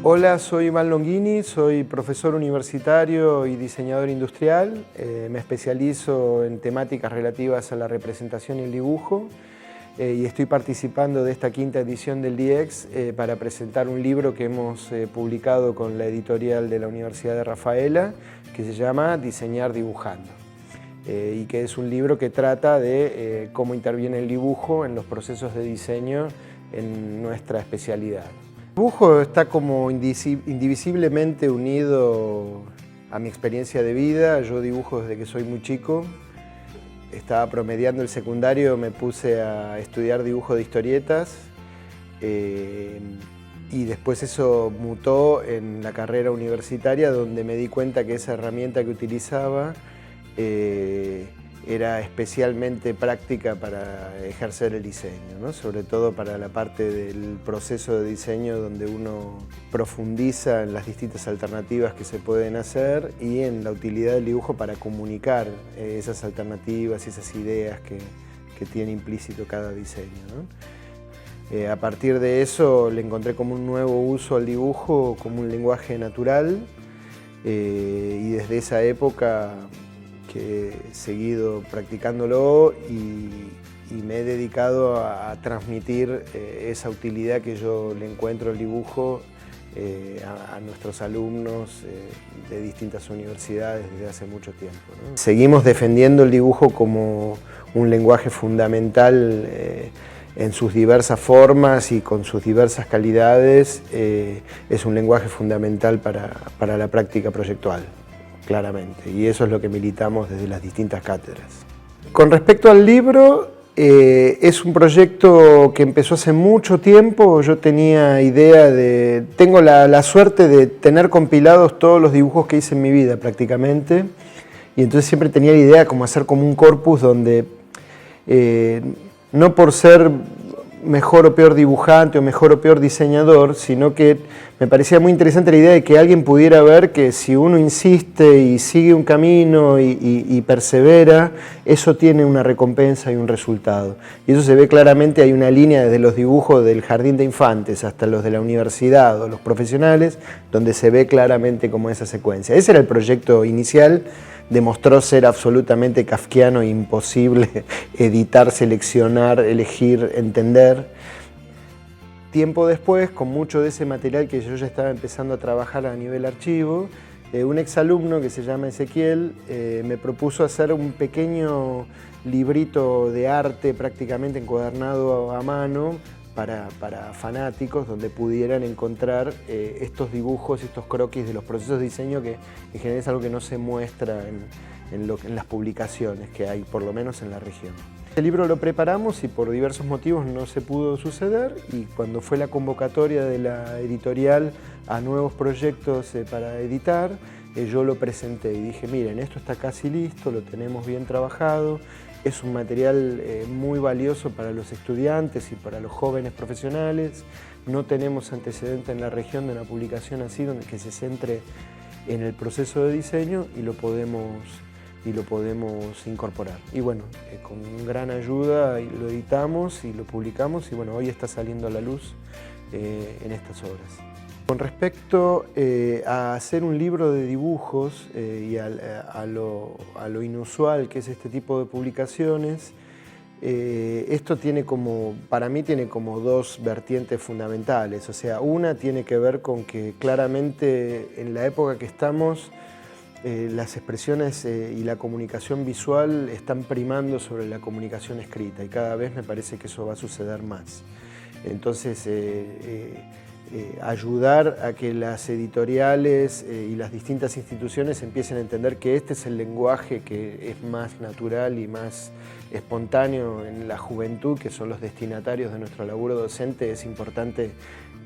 Hola, soy Iván Longini, soy profesor universitario y diseñador industrial. Me especializo en temáticas relativas a la representación y el dibujo y estoy participando de esta quinta edición del DIEX para presentar un libro que hemos publicado con la editorial de la Universidad de Rafaela que se llama Diseñar dibujando y que es un libro que trata de cómo interviene el dibujo en los procesos de diseño en nuestra especialidad. El dibujo está como indivisiblemente unido a mi experiencia de vida. Yo dibujo desde que soy muy chico. Estaba promediando el secundario, me puse a estudiar dibujo de historietas y después eso mutó en la carrera universitaria, donde me di cuenta que esa herramienta que utilizaba era especialmente práctica para ejercer el diseño, ¿no? Sobre todo para la parte del proceso de diseño donde uno profundiza en las distintas alternativas que se pueden hacer y en la utilidad del dibujo para comunicar esas alternativas y esas ideas que tiene implícito cada diseño, ¿no? A partir de eso le encontré como un nuevo uso al dibujo, como un lenguaje natural y desde esa época que he seguido practicándolo y me he dedicado a transmitir esa utilidad que yo le encuentro al dibujo a nuestros alumnos de distintas universidades desde hace mucho tiempo, ¿no? Seguimos defendiendo el dibujo como un lenguaje fundamental en sus diversas formas y con sus diversas calidades. Es un lenguaje fundamental para la práctica proyectual. Claramente, y eso es lo que militamos desde las distintas cátedras. Con respecto al libro, es un proyecto que empezó hace mucho tiempo. Yo tengo la suerte de tener compilados todos los dibujos que hice en mi vida prácticamente, y entonces siempre tenía la idea de cómo hacer como un corpus donde, no por ser mejor o peor dibujante o mejor o peor diseñador, sino que me parecía muy interesante la idea de que alguien pudiera ver que si uno insiste y sigue un camino y persevera, eso tiene una recompensa y un resultado. Y eso se ve claramente, hay una línea desde los dibujos del jardín de infantes hasta los de la universidad o los profesionales, donde se ve claramente como esa secuencia. Ese era el proyecto inicial. Demostró ser absolutamente kafkiano e imposible editar, seleccionar, elegir, entender. Tiempo después, con mucho de ese material que yo ya estaba empezando a trabajar a nivel archivo, un exalumno que se llama Ezequiel me propuso hacer un pequeño librito de arte prácticamente encuadernado a mano para fanáticos, donde pudieran encontrar estos dibujos, estos croquis de los procesos de diseño que en general es algo que no se muestra en las publicaciones que hay, por lo menos en la región. El libro lo preparamos y por diversos motivos no se pudo suceder, y cuando fue la convocatoria de la editorial a nuevos proyectos para editar, yo lo presenté y dije, miren, esto está casi listo, lo tenemos bien trabajado. Es un material muy valioso para los estudiantes y para los jóvenes profesionales. No tenemos antecedente en la región de una publicación así, donde que se centre en el proceso de diseño y lo podemos incorporar. Y bueno, con gran ayuda lo editamos y lo publicamos y bueno, hoy está saliendo a la luz en estas obras. Con respecto a hacer un libro de dibujos y a lo inusual que es este tipo de publicaciones, esto para mí tiene como dos vertientes fundamentales. O sea, una tiene que ver con que claramente en la época que estamos, las expresiones y la comunicación visual están primando sobre la comunicación escrita y cada vez me parece que eso va a suceder más. Entonces, ayudar a que las editoriales y las distintas instituciones empiecen a entender que este es el lenguaje que es más natural y más espontáneo en la juventud, que son los destinatarios de nuestro laburo docente. Es importante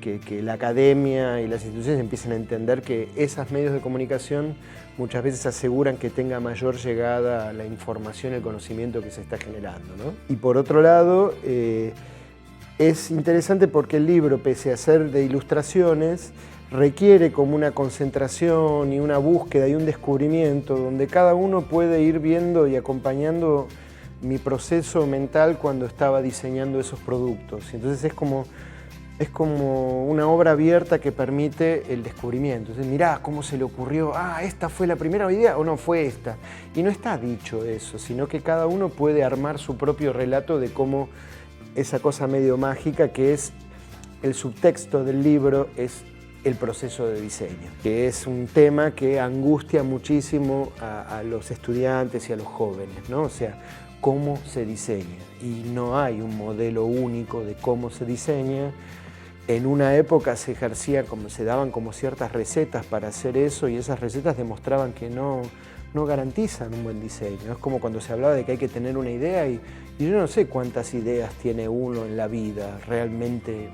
que la academia y las instituciones empiecen a entender que esos medios de comunicación muchas veces aseguran que tenga mayor llegada a la información y el conocimiento que se está generando, ¿no? Y por otro lado, es interesante porque el libro, pese a ser de ilustraciones, requiere como una concentración y una búsqueda y un descubrimiento donde cada uno puede ir viendo y acompañando mi proceso mental cuando estaba diseñando esos productos. Entonces es como Es como una obra abierta que permite el descubrimiento. Entonces, mirá cómo se le ocurrió, esta fue la primera idea o no fue esta. Y no está dicho eso, sino que cada uno puede armar su propio relato de cómo esa cosa medio mágica que es el subtexto del libro es el proceso de diseño, que es un tema que angustia muchísimo a los estudiantes y a los jóvenes, ¿no? O sea, cómo se diseña. Y no hay un modelo único de cómo se diseña. En una época se daban como ciertas recetas para hacer eso y esas recetas demostraban que no garantizan un buen diseño. Es como cuando se hablaba de que hay que tener una idea y yo no sé cuántas ideas tiene uno en la vida realmente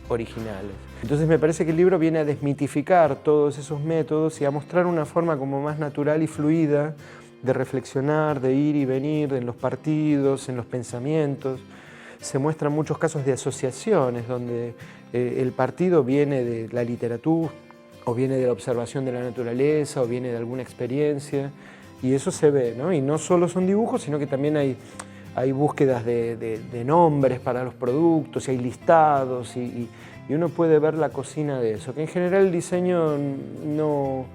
originales. Entonces me parece que el libro viene a desmitificar todos esos métodos y a mostrar una forma como más natural y fluida de reflexionar, de ir y venir en los partidos, en los pensamientos. Se muestran muchos casos de asociaciones donde el partido viene de la literatura o viene de la observación de la naturaleza o viene de alguna experiencia y eso se ve, ¿no? Y no solo son dibujos, sino que también hay búsquedas de nombres para los productos y hay listados y uno puede ver la cocina de eso, que en general el diseño no,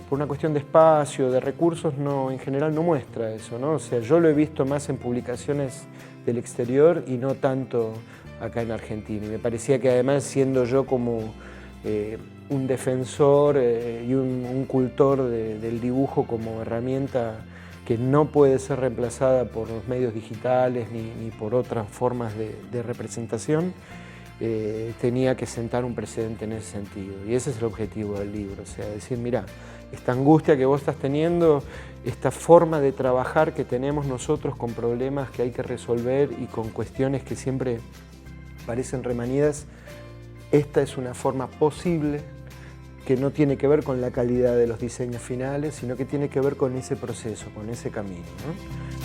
por una cuestión de espacio, de recursos, en general no muestra eso, ¿no? O sea, yo lo he visto más en publicaciones del exterior y no tanto acá en Argentina. Y me parecía que además, siendo yo como un defensor y un cultor del dibujo como herramienta que no puede ser reemplazada por los medios digitales ni por otras formas de representación, tenía que sentar un precedente en ese sentido. Y ese es el objetivo del libro, o sea, decir, mirá, esta angustia que vos estás teniendo, esta forma de trabajar que tenemos nosotros con problemas que hay que resolver y con cuestiones que siempre parecen remanidas, esta es una forma posible que no tiene que ver con la calidad de los diseños finales, sino que tiene que ver con ese proceso, con ese camino, ¿no?